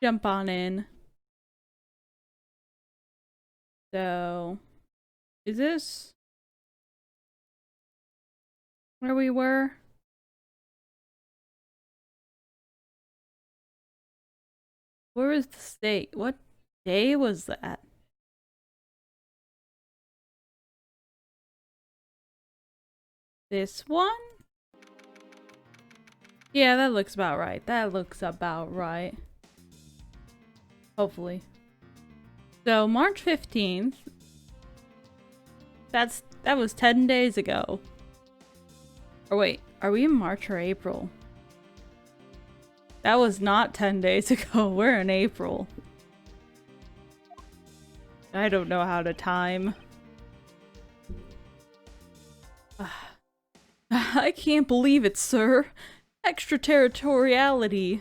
jump on in. So, is this where we were? Where was the state? What day was that? This one? Yeah, that looks about right. That looks about right. Hopefully. So, March 15th. That was 10 days ago. Or wait, are we in March or April? That was not 10 days ago. We're in April. I don't know how to time. I can't believe it, sir. Extraterritoriality.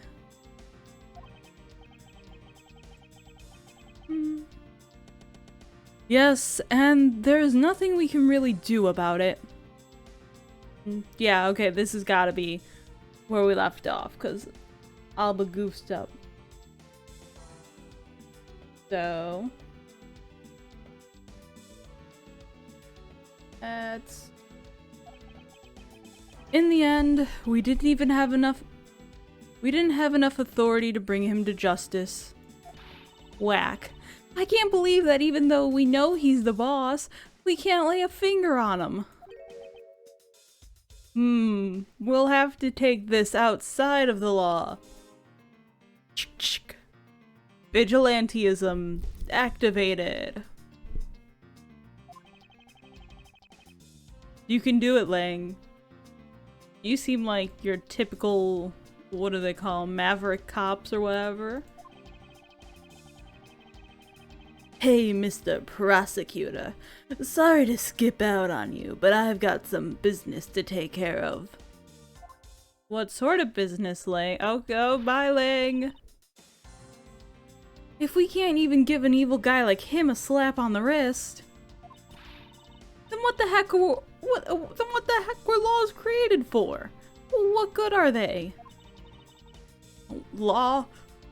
Yes, and there's nothing we can really do about it. Yeah, okay, this has gotta be where we left off, because Alba goofed up. So... It's... In the end, we didn't have enough authority to bring him to justice. Whack. I can't believe that even though we know he's the boss, we can't lay a finger on him. We'll have to take this outside of the law. Vigilantism activated. You can do it, Lang. You seem like your typical, what do they call them, maverick cops or whatever. Hey, Mr. Prosecutor. Sorry to skip out on you, but I've got some business to take care of. What sort of business, Lang? Oh, go, bye, Lang. If we can't even give an evil guy like him a slap on the wrist, then what the heck were laws created for? What good are they? Law?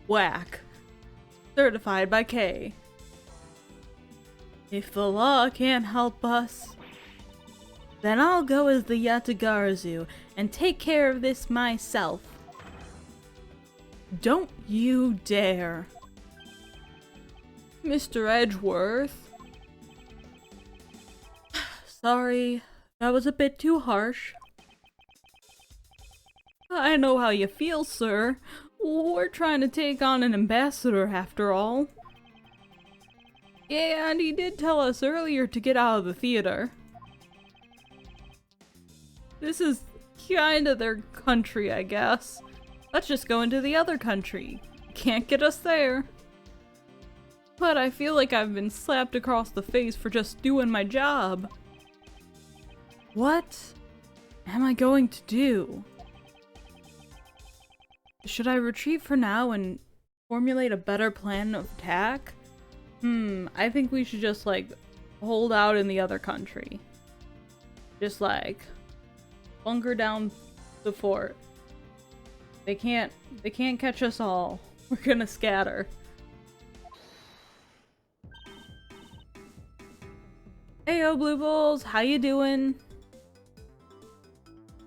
Whack. Certified by K. If the law can't help us, then I'll go as the Yatagarazu and take care of this myself. Don't you dare. Mr. Edgeworth. Sorry, that was a bit too harsh. I know how you feel, sir. We're trying to take on an ambassador after all. Yeah, and he did tell us earlier to get out of the theater. This is kinda their country, I guess. Let's just go into the other country. Can't get us there. But I feel like I've been slapped across the face for just doing my job. What am I going to do? Should I retreat for now and formulate a better plan of attack? I think we should just, like, hold out in the other country. Just, like, bunker down the fort. They can't catch us all. We're gonna scatter. Heyo, Blue Bulls, how you doing?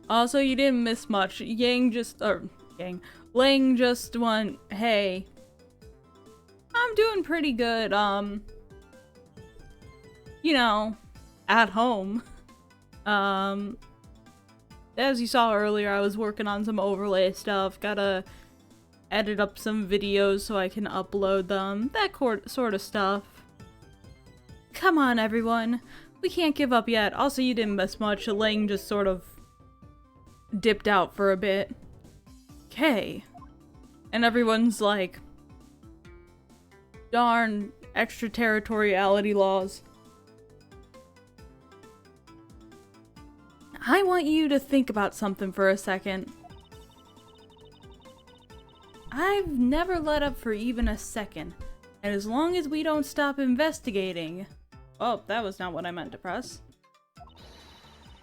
Also, you didn't miss much. Lang just went, hey. I'm doing pretty good, you know, at home. As you saw earlier, I was working on some overlay stuff. Gotta edit up some videos so I can upload them. That sort of stuff. Come on, everyone. We can't give up yet. Also, you didn't miss much. Lang just sort of dipped out for a bit. Okay. And everyone's like, darn extraterritoriality laws. I want you to think about something for a second. I've never let up for even a second, and as long as we don't stop investigating— oh, that was not what I meant to press.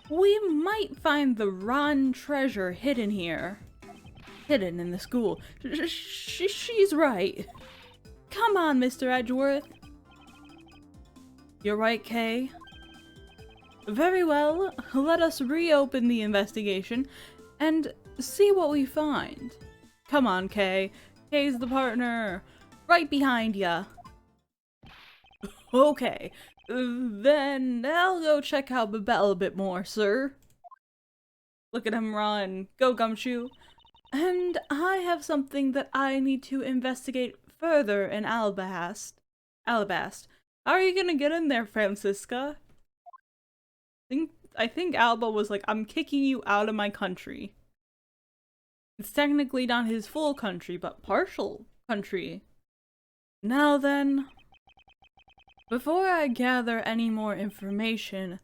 We might find the Ron treasure hidden here. hidden in the school. She's right. Come on, Mr. Edgeworth. You're right, Kay. Very well, let us reopen the investigation and see what we find. Come on, Kay. Kay's the partner. Right behind ya. Okay, then I'll go check out Babel a bit more, sir. Look at him run. Go, Gumshoe. And I have something that I need to investigate further in Alabast. How are you gonna get in there, Francisca? I think Alba was like, I'm kicking you out of my country. It's technically not his full country, but partial country. Now then, before I gather any more information,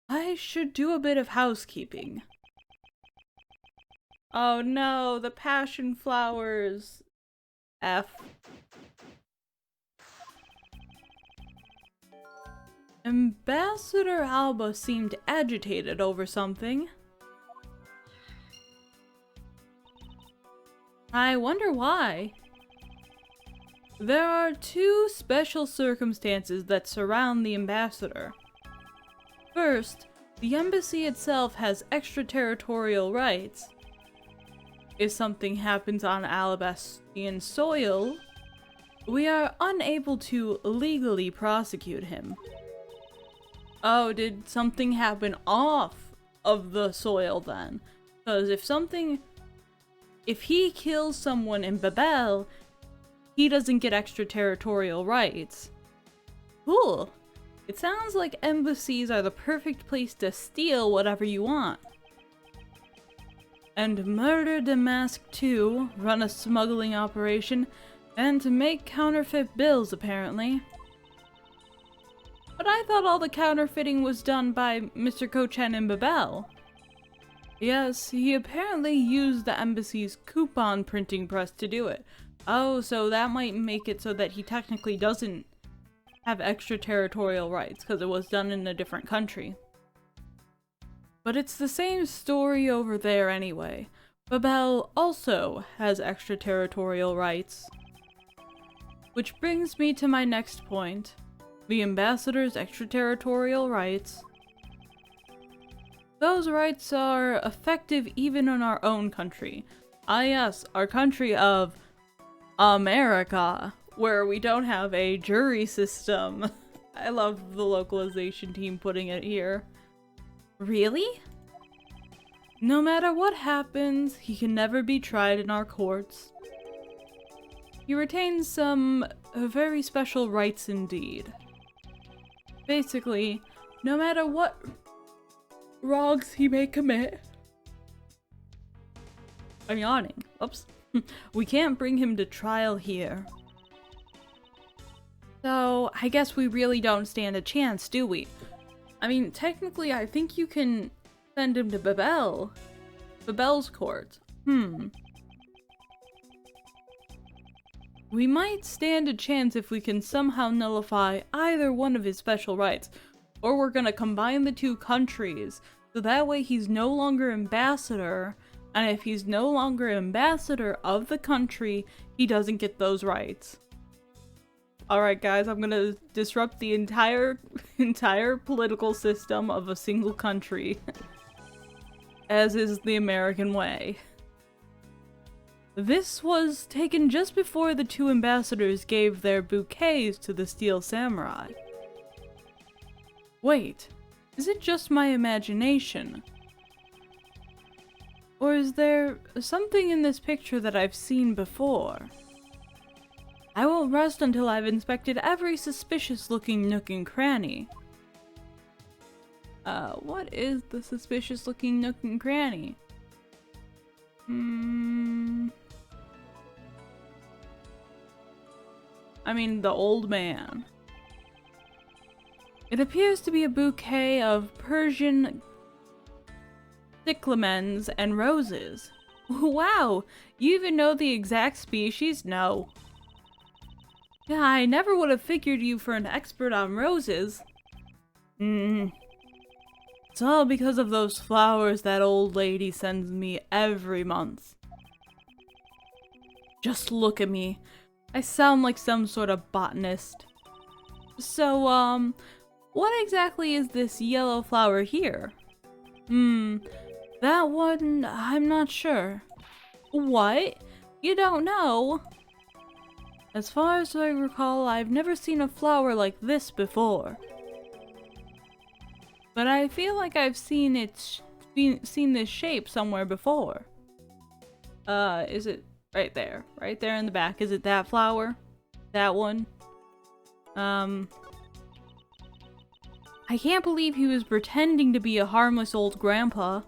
I should do a bit of housekeeping. Oh no, the passion flowers. F. Ambassador Alba seemed agitated over something. I wonder why. There are two special circumstances that surround the ambassador. First, the embassy itself has extraterritorial rights. If something happens on Alabastian soil, we are unable to legally prosecute him. Oh, did something happen off of the soil then? Because if he kills someone in Babel, he doesn't get extraterritorial rights. Cool. It sounds like embassies are the perfect place to steal whatever you want. And Murder Damask 2 run a smuggling operation and to make counterfeit bills, apparently. But I thought all the counterfeiting was done by Mr. Kochen in Babel. Yes, he apparently used the embassy's coupon printing press to do it. Oh, so that might make it so that he technically doesn't have extraterritorial rights, because it was done in a different country. But it's the same story over there anyway. Babel also has extraterritorial rights. Which brings me to my next point. The ambassador's extraterritorial rights. Those rights are effective even in our own country. Ah yes, our country of America, where we don't have a jury system. I love the localization team putting it here. Really? No matter what happens, he can never be tried in our courts. He retains some very special rights indeed. Basically, no matter what wrongs he may commit. I'm yawning. Oops. We can't bring him to trial here. So, I guess we really don't stand a chance, do we? I mean, technically, I think you can send him to Babel. Babel's court. We might stand a chance if we can somehow nullify either one of his special rights, or we're gonna combine the two countries, so that way he's no longer ambassador, and if he's no longer ambassador of the country, he doesn't get those rights. Alright guys, I'm gonna disrupt the entire political system of a single country, as is the American way. This was taken just before the two ambassadors gave their bouquets to the Steel Samurai. Wait, is it just my imagination? Or is there something in this picture that I've seen before? I won't rest until I've inspected every suspicious-looking nook and cranny. What is the suspicious-looking nook and cranny? I mean, the old man. It appears to be a bouquet of Persian cyclamens and roses. Wow! You even know the exact species? No. Yeah, I never would have figured you for an expert on roses. It's all because of those flowers that old lady sends me every month. Just look at me. I sound like some sort of botanist. So, what exactly is this yellow flower here? That one, I'm not sure. What? You don't know? As far as I recall, I've never seen a flower like this before. But I feel like I've seen seen this shape somewhere before. Is it right there? Right there in the back. Is it that flower? That one? I can't believe he was pretending to be a harmless old grandpa.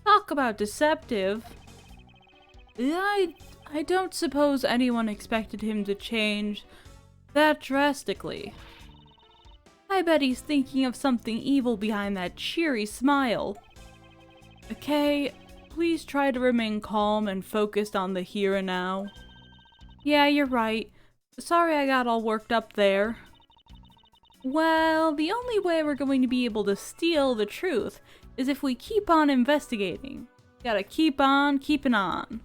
Talk about deceptive. I don't suppose anyone expected him to change that drastically. I bet he's thinking of something evil behind that cheery smile. Okay, please try to remain calm and focused on the here and now. Yeah, you're right. Sorry I got all worked up there. Well, the only way we're going to be able to steal the truth is if we keep on investigating. Gotta keep on keeping on.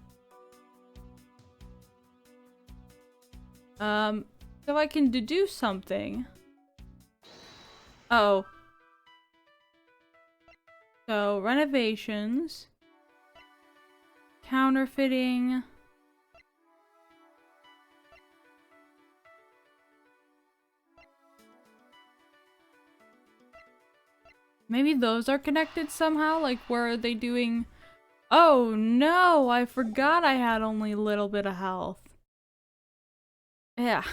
So I can deduce something. Oh. So, renovations. Counterfeiting. Maybe those are connected somehow? Like, where are they doing... Oh no! I forgot I had only a little bit of health. Yeah.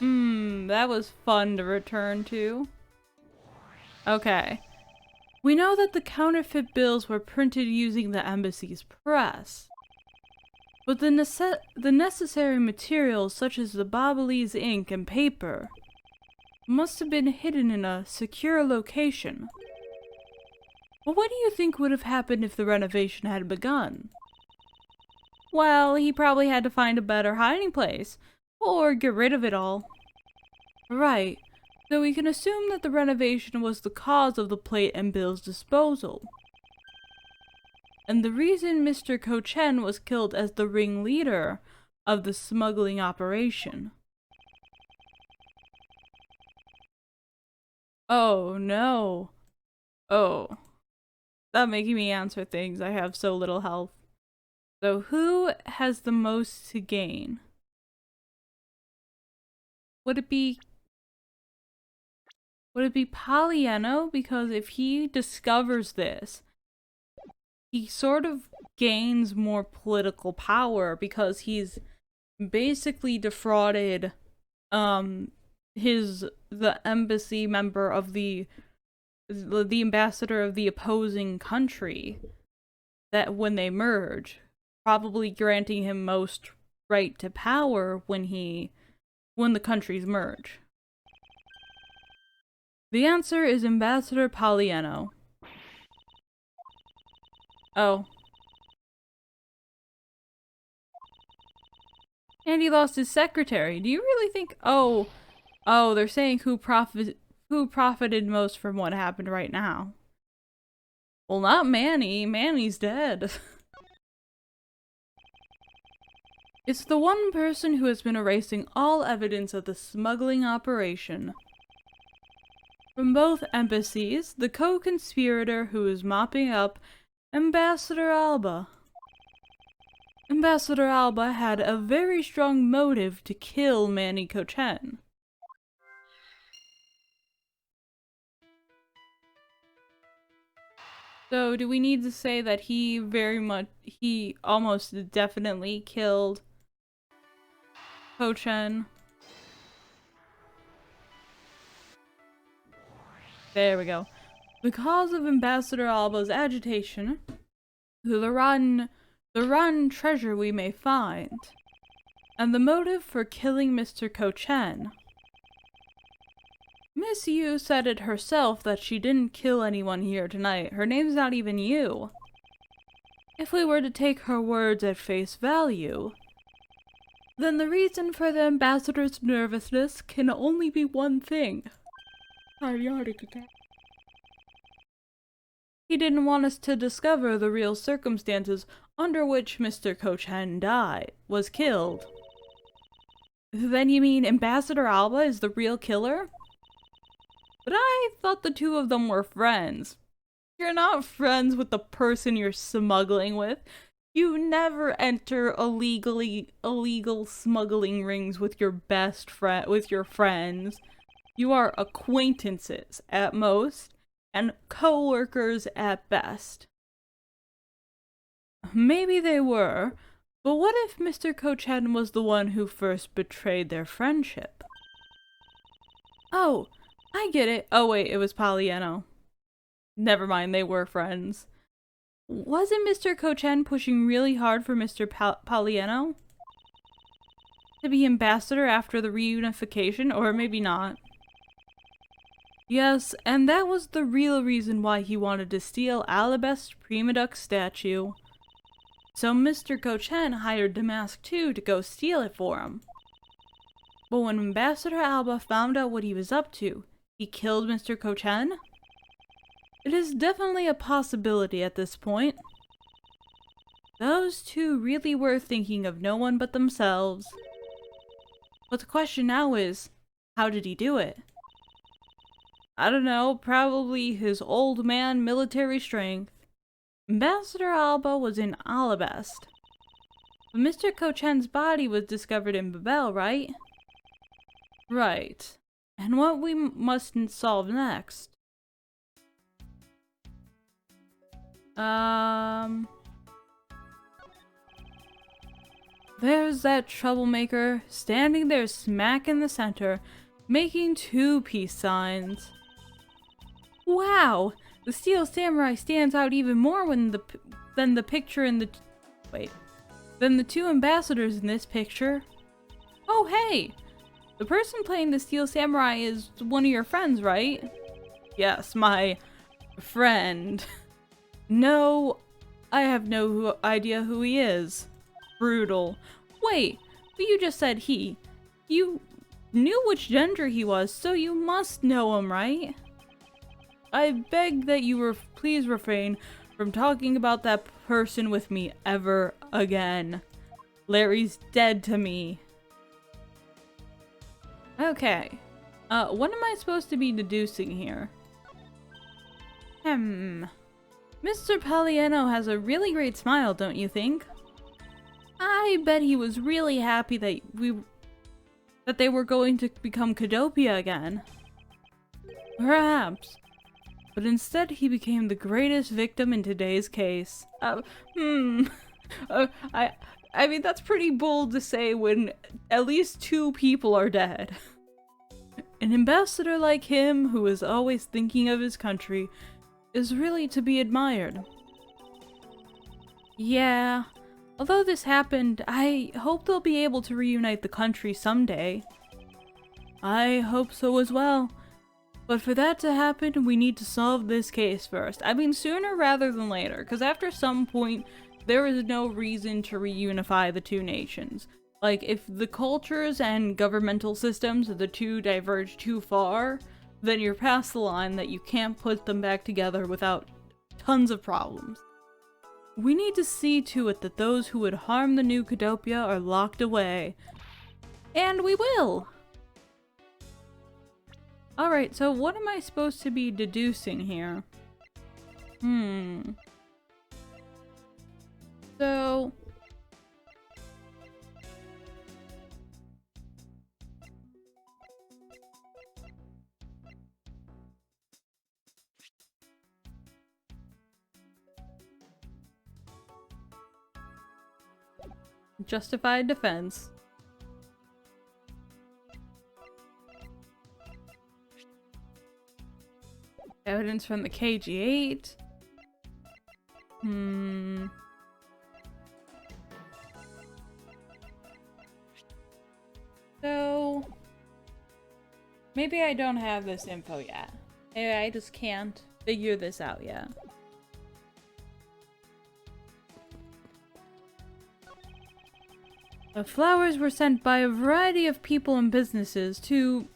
That was fun to return to. Okay. We know that the counterfeit bills were printed using the embassy's press. But the necessary materials such as the Babalese ink and paper must have been hidden in a secure location. Well, what do you think would have happened if the renovation had begun? Well, he probably had to find a better hiding place, or get rid of it all. Right, so we can assume that the renovation was the cause of the plate and bills disposal. And the reason Mr. Kochen was killed as the ringleader of the smuggling operation. Oh no. Oh. Stop making me answer things. I have so little health. So who has the most to gain? Would it be Poliano? Because if he discovers this, he sort of gains more political power because he's basically defrauded the embassy member of the ambassador of the opposing country that when they merge, probably granting him most right to power when the countries merge. The answer is Ambassador Poliano. Oh. And he lost his secretary. Do you really think... Oh, they're saying who profited most from what happened right now. Well, not Manny. Manny's dead. It's the one person who has been erasing all evidence of the smuggling operation. From both embassies, the co-conspirator who is mopping up Ambassador Alba. Ambassador Alba had a very strong motive to kill Manny Kochen. So, do we need to say that he almost definitely killed Kochen? There we go. The cause of Ambassador Alba's agitation, the rotten treasure we may find, and the motive for killing Mr. Kochen. Miss Yu said it herself that she didn't kill anyone here tonight. Her name's not even Yu. If we were to take her words at face value, then the reason for the ambassador's nervousness can only be one thing. Cardiac attack. He didn't want us to discover the real circumstances under which Mr. Kochen was killed. Then you mean Ambassador Alba is the real killer? But I thought the two of them were friends. You're not friends with the person you're smuggling with. You never enter illegal smuggling rings with your friends. You are acquaintances at most, and co-workers at best. Maybe they were, but what if Mr. Kochen was the one who first betrayed their friendship? Oh, I get it. Oh wait, it was Poliano. Never mind, they were friends. Wasn't Mr. Kochen pushing really hard for Mr. Poliano to be ambassador after the reunification, or maybe not? Yes, and that was the real reason why he wanted to steal Alabast's Primaduck's statue. So Mr. Kochen hired Damask too to go steal it for him. But when Ambassador Alba found out what he was up to, he killed Mr. Kochen? It is definitely a possibility at this point. Those two really were thinking of no one but themselves. But the question now is, how did he do it? I don't know, probably his old man military strength. Ambassador Alba was in Alabast. But Mr. Kochen's body was discovered in Babel, right? Right. And what we must solve next? There's that troublemaker, standing there smack in the center, making two peace signs. Wow! The Steel Samurai stands out even more than the picture in the... than the two ambassadors in this picture. Oh hey! The person playing the Steel Samurai is one of your friends, right? Yes, my friend. No, I have no idea who he is. Brutal. Wait, but you just said he. You knew which gender he was, so you must know him, right? I beg that you please refrain from talking about that person with me ever again. Larry's dead to me. Okay. What am I supposed to be deducing here? Mr. Poliano has a really great smile, don't you think? I bet he was really happy that they were going to become Kadopia again. Perhaps. But instead he became the greatest victim in today's case. I mean, that's pretty bold to say when at least two people are dead. An ambassador like him, who is always thinking of his country, is really to be admired. Yeah, although this happened, I hope they'll be able to reunite the country someday. I hope so as well. But for that to happen, we need to solve this case first. I mean, sooner rather than later, because after some point, there is no reason to reunify the two nations. Like, if the cultures and governmental systems of the two diverge too far, then you're past the line that you can't put them back together without tons of problems. We need to see to it that those who would harm the new Kadopia are locked away. And we will! Alright, so what am I supposed to be deducing here? So... justified defense. Evidence from the KG-8. So... maybe I don't have this info yet. Maybe I just can't figure this out yet. The flowers were sent by a variety of people and businesses to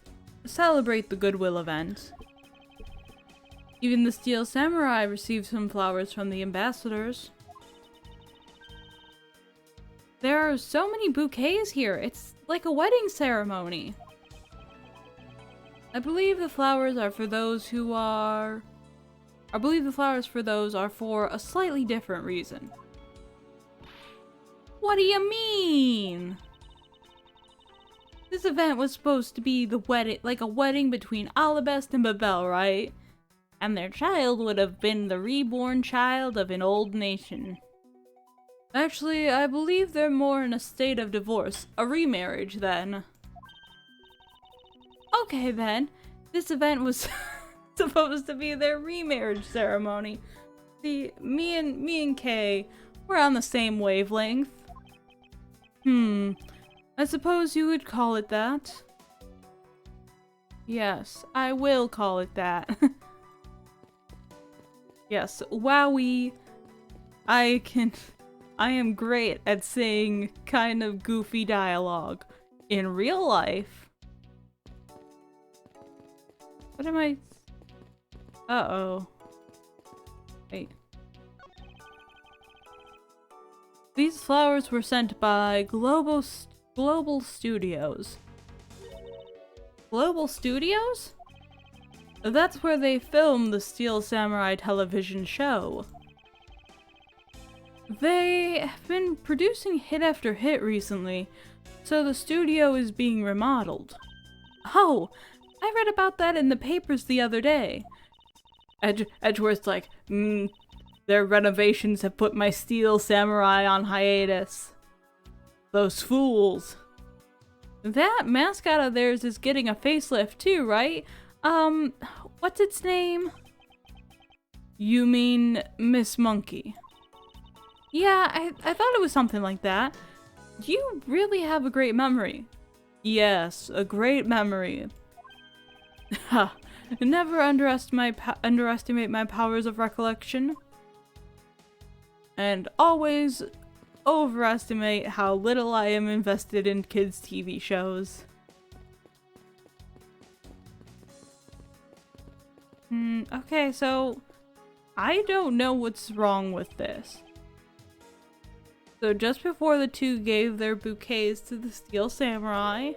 celebrate the Goodwill event. Even the Steel Samurai received some flowers from the ambassadors. There are so many bouquets here. It's like a wedding ceremony. I believe the flowers are for those who are... I believe the flowers for those are for a slightly different reason. What do you mean? This event was supposed to be the wedding, like a wedding between Alabest and Babel, right? And their child would have been the reborn child of an old nation. Actually, I believe they're more in a state of divorce, a remarriage then. Okay then, this event was supposed to be their remarriage ceremony. See, me and Kay, we're on the same wavelength. I suppose you would call it that. Yes, I will call it that. Yes, wowie. I am great at saying kind of goofy dialogue. In real life. What am I? Uh-oh. Wait. These flowers were sent by Global Studios. Global Studios? That's where they filmed the Steel Samurai television show. They have been producing hit after hit recently, so the studio is being remodeled. Oh, I read about that in the papers the other day. Edgeworth's like, their renovations have put my Steel Samurai on hiatus. Those fools. That mascot of theirs is getting a facelift too, right? What's its name? You mean Miss Monkey? Yeah, I thought it was something like that. You really have a great memory. Yes, a great memory. Ha! Never underestimate my powers of recollection. And always overestimate how little I am invested in kids' TV shows. Okay, so I don't know what's wrong with this. So just before the two gave their bouquets to the Steel Samurai,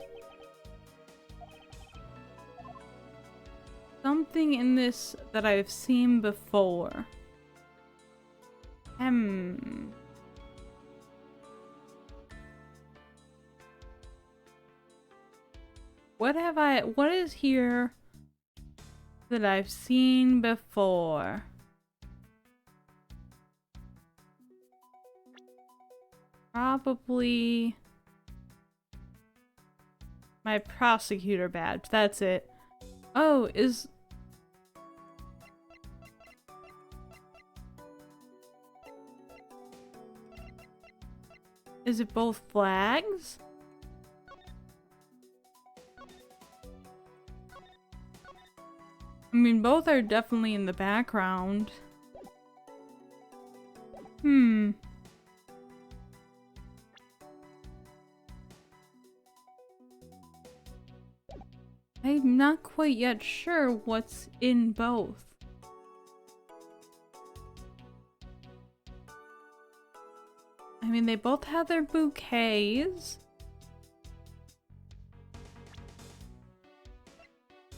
something in this that I've seen before. What is here that I've seen before? Probably my prosecutor badge. That's it. Oh, is it both flags? I mean, both are definitely in the background. I'm not quite yet sure what's in both. I mean, they both have their bouquets.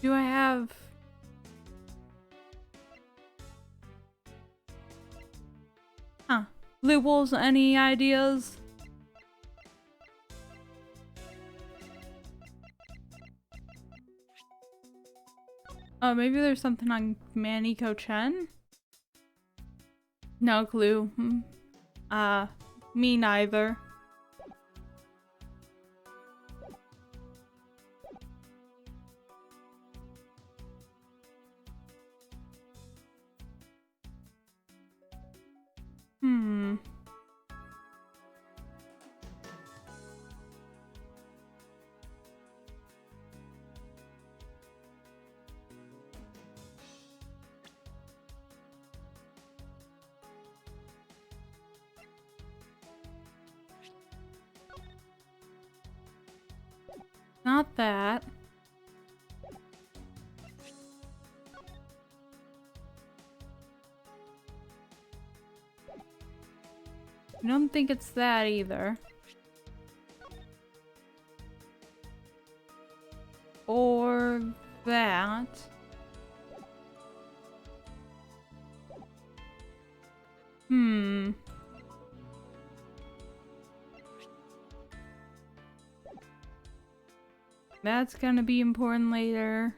Do I have... Blue Wolves, any ideas? Oh, maybe there's something on Maniko Chen? No clue. Me neither. Not that. think it's that either. Or that. That's gonna be important later.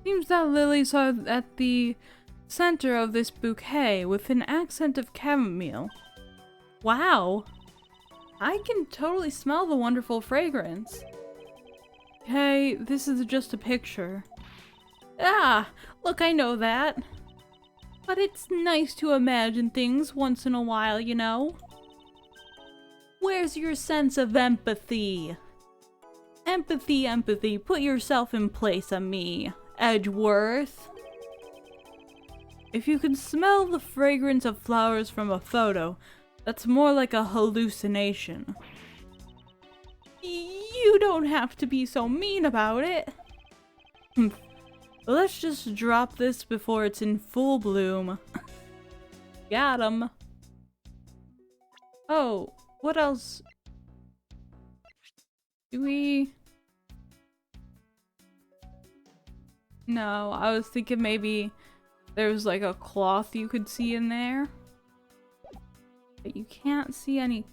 Seems that lilies are at the center of this bouquet with an accent of chamomile. Wow! I can totally smell the wonderful fragrance. Hey, this is just a picture. Ah! Look, I know that. But it's nice to imagine things once in a while, you know? Where's your sense of empathy? Empathy, put yourself in place of me, Edgeworth. If you can smell the fragrance of flowers from a photo, that's more like a hallucination. You don't have to be so mean about it. Let's just drop this before it's in full bloom. Got 'em. Oh, what else? Do we... No, I was thinking maybe there was like a cloth you could see in there. But you can't see any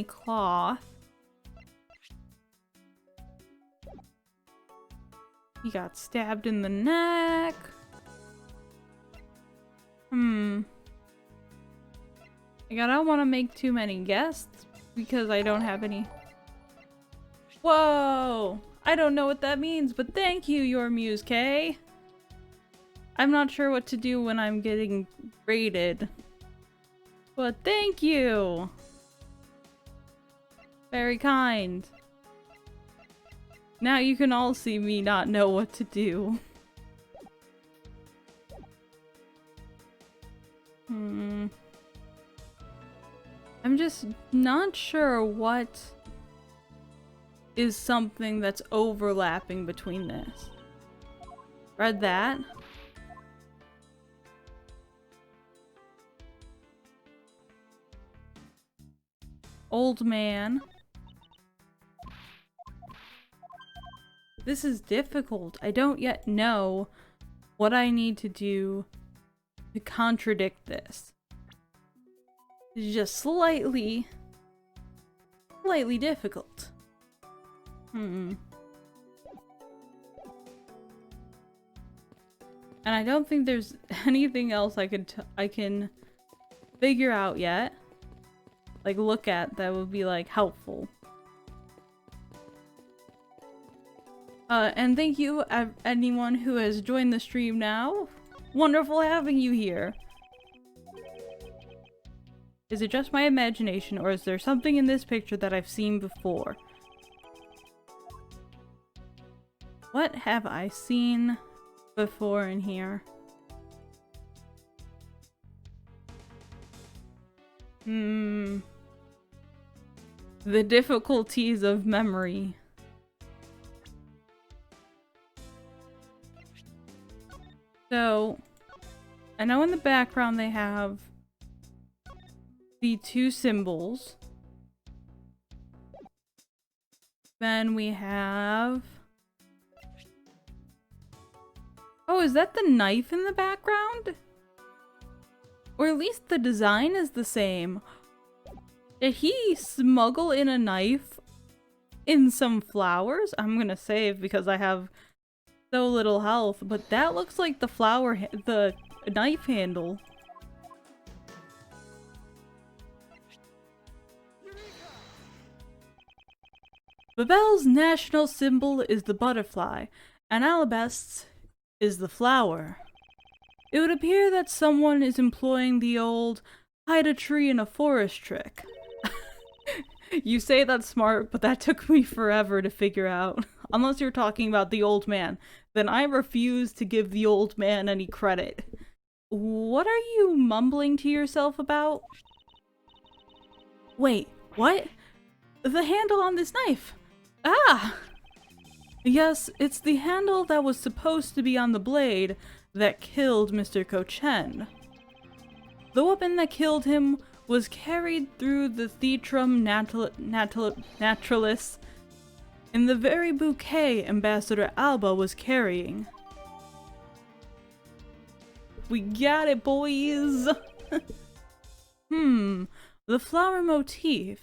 cloth. He got stabbed in the neck. Like, I don't want to make too many guesses because I don't have any. Whoa! I don't know what that means, but thank you, Your Muse K. I'm not sure what to do when I'm getting rated. But thank you! Very kind. Now you can all see me not know what to do. I'm just not sure what is something that's overlapping between this. Read that. Old man. This is difficult. I don't yet know what I need to do to contradict this. It's just slightly difficult. And I don't think there's anything else I can figure out yet. Like, look at that would be, like, helpful. And thank you, anyone who has joined the stream now. Wonderful having you here. Is it just my imagination, or is there something in this picture that I've seen before? What have I seen before in here? The difficulties of memory. So, I know in the background they have the two symbols. Then we have... Oh, is that the knife in the background? Or at least the design is the same. Did he smuggle in a knife in some flowers? I'm gonna save because I have so little health, but that looks like the the knife handle. Babel's national symbol is the butterfly, and Alabast's is the flower. It would appear that someone is employing the old hide a tree in a forest trick. You say that's smart, but that took me forever to figure out. unless you're talking about the old man, then I refuse to give the old man any credit. What are you mumbling to yourself about? Wait, what? The handle on this knife! Ah! Yes, it's the handle that was supposed to be on the blade that killed Mr. Kochen. The weapon that killed him was carried through the Theatrum Naturalis in the very bouquet Ambassador Alba was carrying. We got it, boys! The flower motif.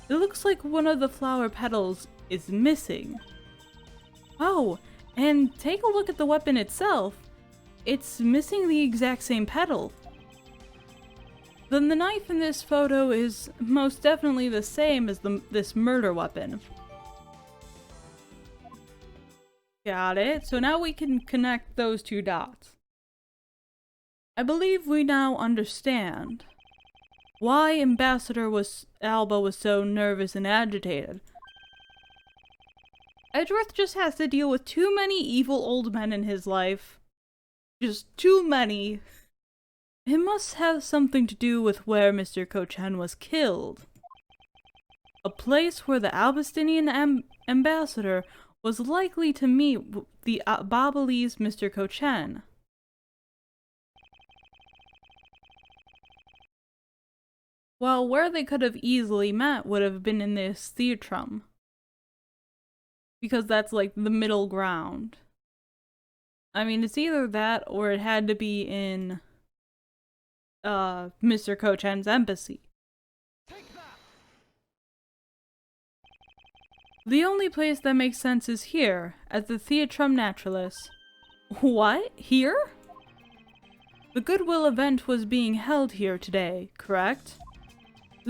It looks like one of the flower petals is missing. Oh, and take a look at the weapon itself. It's missing the exact same petal. Then the knife in this photo is most definitely the same as this murder weapon. Got it. So now we can connect those two dots. I believe we now understand why Ambassador Alba was so nervous and agitated. Edgeworth just has to deal with too many evil old men in his life. Just too many. It must have something to do with where Mr. Kochen was killed. A place where the Albastinian ambassador was likely to meet the Babalese Mr. Kochen. Well, where they could have easily met would have been in this Theatrum. Because that's like the middle ground. I mean, it's either that or it had to be in Mr. Kochen's embassy. The only place that makes sense is here, at the Theatrum Naturalis. What? Here? The Goodwill event was being held here today, correct?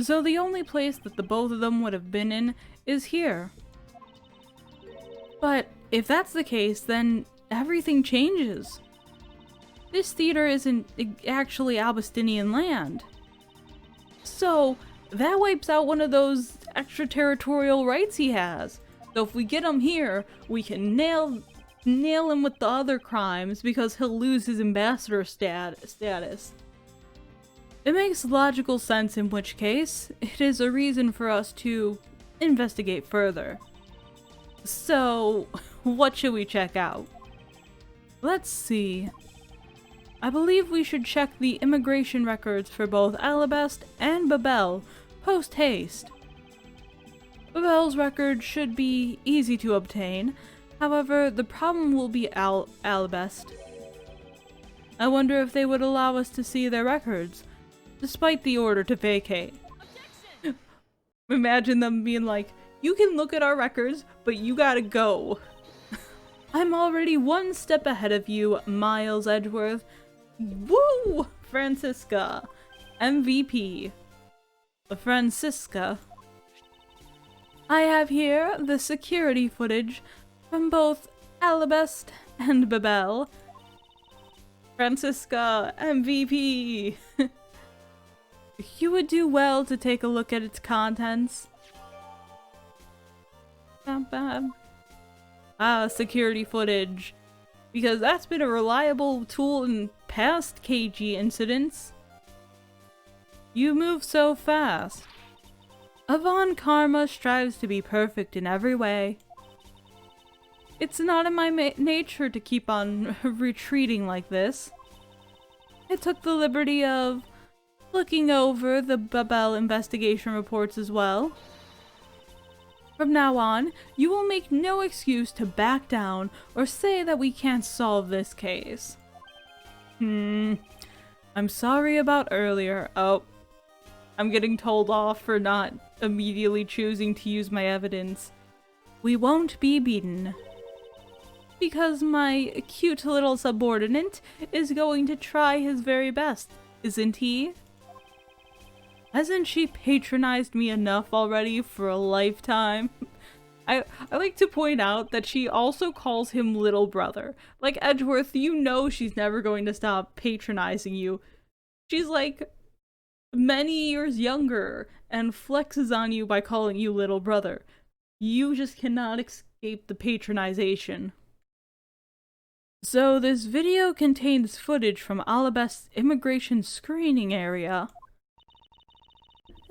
So the only place that the both of them would have been in is here. But if that's the case, then everything changes. This theater isn't actually Albastinian land. So that wipes out one of those extraterritorial rights he has. So if we get him here, we can nail him with the other crimes because he'll lose his ambassador status. It makes logical sense, in which case, it is a reason for us to investigate further. So, what should we check out? Let's see. I believe we should check the immigration records for both Alabast and Babel post-haste. Babel's record should be easy to obtain, however, the problem will be Alabast. I wonder if they would allow us to see their records, despite the order to vacate. Imagine them being like, you can look at our records, but you gotta go. I'm already one step ahead of you, Miles Edgeworth. Woo! Francisca. MVP. Francisca. I have here the security footage from both Alabast and Babel. Francisca, MVP. You would do well to take a look at its contents. Security footage. Because that's been a reliable tool in past KG incidents. You move so fast. Avon Karma strives to be perfect in every way. It's not in my nature to keep on retreating like this. I took the liberty of looking over the Babel investigation reports as well. From now on, you will make no excuse to back down or say that we can't solve this case. I'm sorry about earlier. Oh, I'm getting told off for not immediately choosing to use my evidence. We won't be beaten. Because my cute little subordinate is going to try his very best, isn't he? Hasn't she patronized me enough already for a lifetime? I like to point out that she also calls him little brother. Like, Edgeworth, you know she's never going to stop patronizing you. She's like many years younger and flexes on you by calling you little brother. You just cannot escape the patronization. So this video contains footage from Alabast's immigration screening area.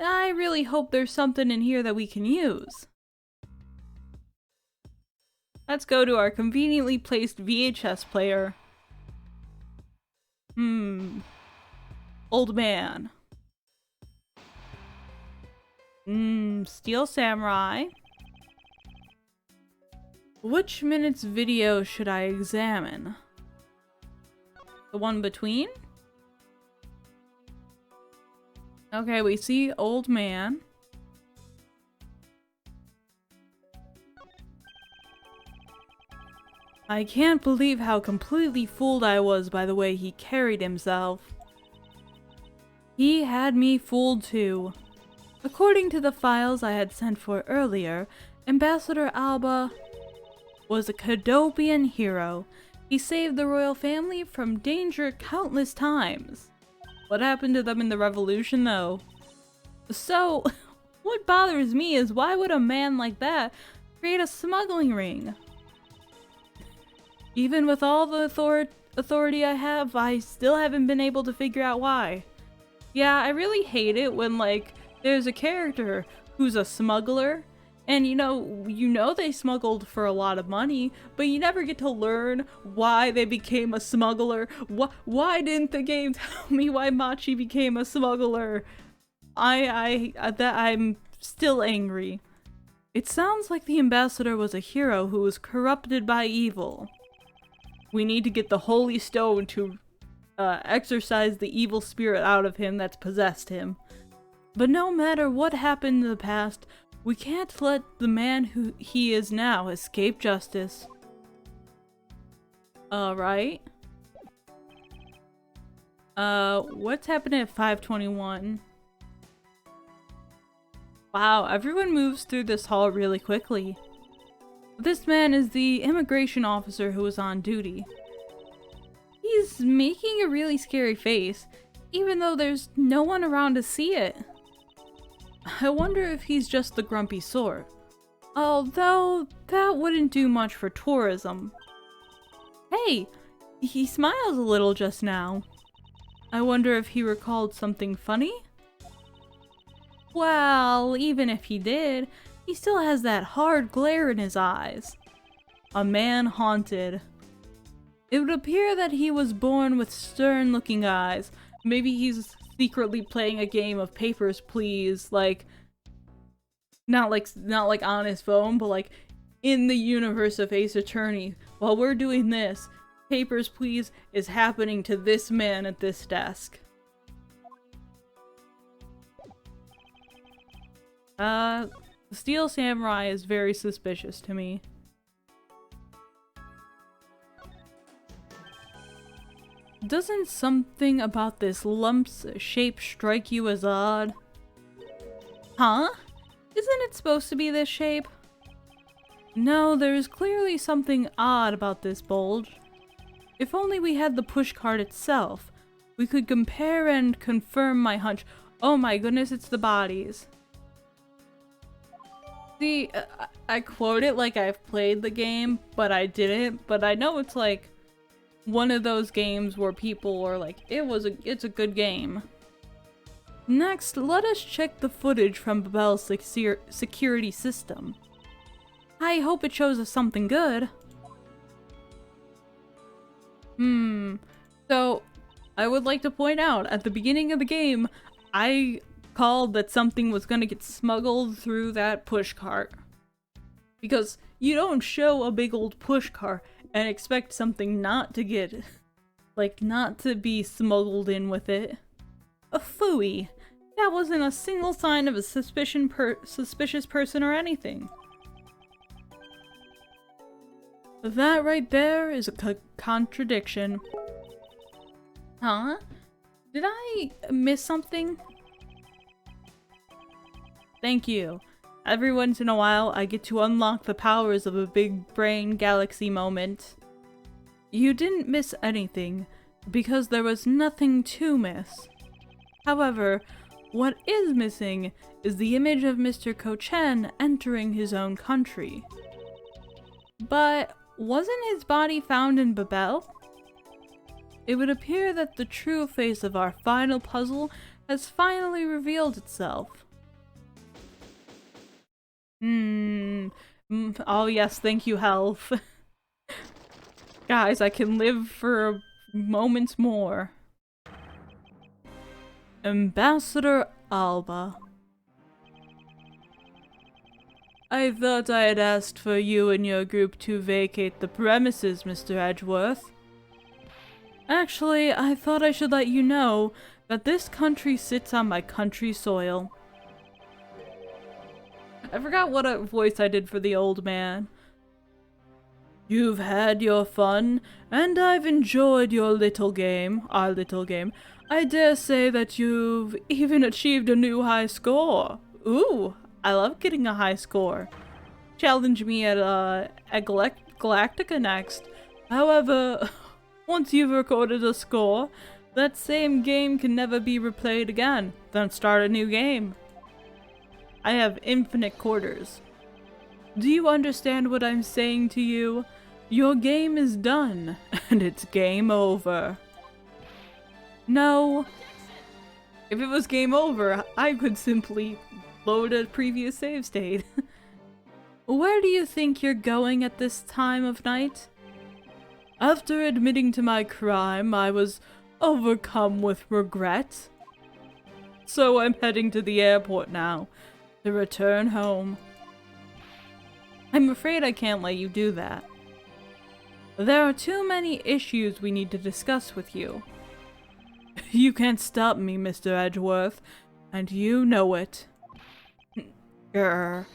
I really hope there's something in here that we can use. Let's go to our conveniently placed VHS player. Old man. Steel Samurai. Which minute's video should I examine? The one between? Okay, we see old man. I can't believe how completely fooled I was by the way he carried himself. He had me fooled too. According to the files I had sent for earlier, Ambassador Alba was a Cadopian hero. He saved the royal family from danger countless times. What happened to them in the revolution, though? So, what bothers me is why would a man like that create a smuggling ring? Even with all the authority I have, I still haven't been able to figure out why. Yeah, I really hate it when, like, there's a character who's a smuggler, and you know they smuggled for a lot of money, but you never get to learn why they became a smuggler. Why didn't the game tell me why Machi became a smuggler? I'm still angry. It sounds like the ambassador was a hero who was corrupted by evil. We need to get the Holy Stone to exorcise the evil spirit out of him that's possessed him. But no matter what happened in the past, we can't let the man who he is now escape justice. Alright. What's happening at 521? Wow, everyone moves through this hall really quickly. This man is the immigration officer who was on duty. He's making a really scary face, even though there's no one around to see it. I wonder if he's just the grumpy sort. Although, that wouldn't do much for tourism. Hey, he smiles a little just now. I wonder if he recalled something funny? Well, even if he did, he still has that hard glare in his eyes. A man haunted. It would appear that he was born with stern-looking eyes. Maybe he's secretly playing a game of Papers, Please, like not like on his phone, but like in the universe of Ace Attorney. While we're doing this, Papers, Please is happening to this man at this desk. Steel Samurai is very suspicious to me. Doesn't something about this lump's shape strike you as odd? Huh? Isn't it supposed to be this shape? No, there's clearly something odd about this bulge. If only we had the pushcart itself, we could compare and confirm my hunch. Oh my goodness, it's the bodies. See, I quote it like I've played the game, but I didn't. But I know it's like one of those games where people are like, it's a good game. Next, let us check the footage from Babel's security system. I hope it shows us something good. So, I would like to point out, at the beginning of the game, I called that something was gonna get smuggled through that pushcart. Because you don't show a big old pushcart and expect something not to get, like, not to be smuggled in with it. A phooey. That wasn't a single sign of a suspicious person or anything. That right there is a contradiction. Huh? Did I miss something? Thank you. Every once in a while, I get to unlock the powers of a big brain galaxy moment. You didn't miss anything, because there was nothing to miss. However, What is missing is the image of Mr. Kochen entering his own country. But wasn't his body found in Babel? It would appear that the true face of our final puzzle has finally revealed itself. Oh yes, thank you, health. Guys, I can live for moments more. Ambassador Alba. I thought I had asked for you and your group to vacate the premises, Mr. Edgeworth. Actually, I thought I should let you know that this country sits on my country soil. I forgot what voice I did for the old man. You've had your fun, and I've enjoyed your little game, our little game. I dare say that you've even achieved a new high score. Ooh, I love getting a high score. Challenge me at Galactica next. However, once you've recorded a score, that same game can never be replayed again. Then start a new game. I have infinite quarters. Do you understand what I'm saying to you? Your game is done, and it's game over. No. If it was game over, I could simply load a previous save state. Where do you think you're going at this time of night? After admitting to my crime, I was overcome with regret. So I'm heading to the airport now, to return home. I'm afraid I can't let you do that. There are too many issues we need to discuss with you. You can't stop me, Mr. Edgeworth, and you know it. Grr.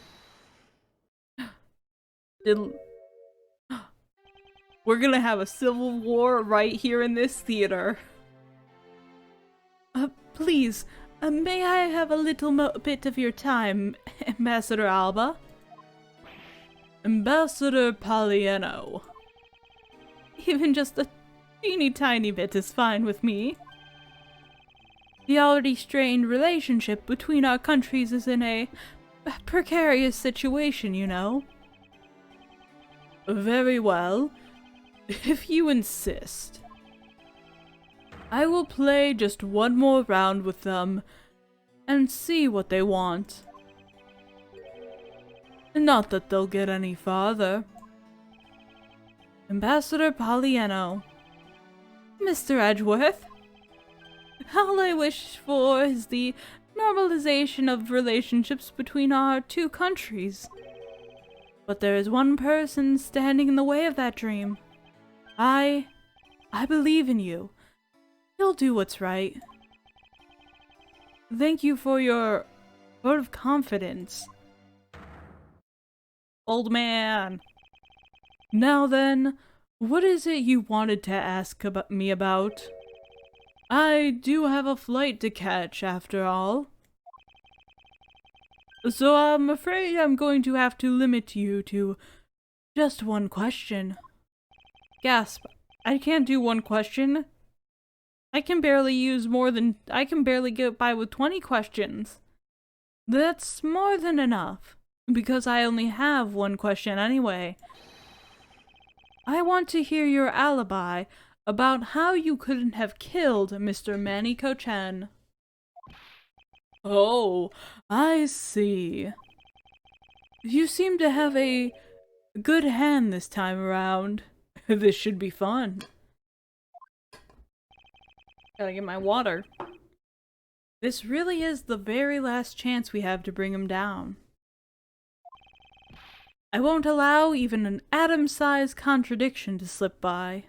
We're gonna have a civil war right here in this theater. Please, may I have a little bit of your time, Ambassador Alba? Ambassador Palliano. Even just a teeny tiny bit is fine with me. The already strained relationship between our countries is in a precarious situation, you know. Very well, if you insist. I will play just one more round with them and see what they want. Not that they'll get any farther. Ambassador Palliano. Mr. Edgeworth, all I wish for is the normalization of relationships between our two countries. But there is one person standing in the way of that dream. I believe in you. You'll do what's right. Thank you for your vote of confidence. Old man. Now then, what is it you wanted to ask me about? I do have a flight to catch, after all. So I'm afraid I'm going to have to limit you to just one question. Gasp. I can't do one question. I can barely get by with 20 questions. That's more than enough, because I only have one question anyway. I want to hear your alibi about how you couldn't have killed Mr. Manny Kochen. Oh, I see. You seem to have a good hand this time around. This should be fun. Gotta get my water. This really is the very last chance we have to bring him down. I won't allow even an atom-sized contradiction to slip by.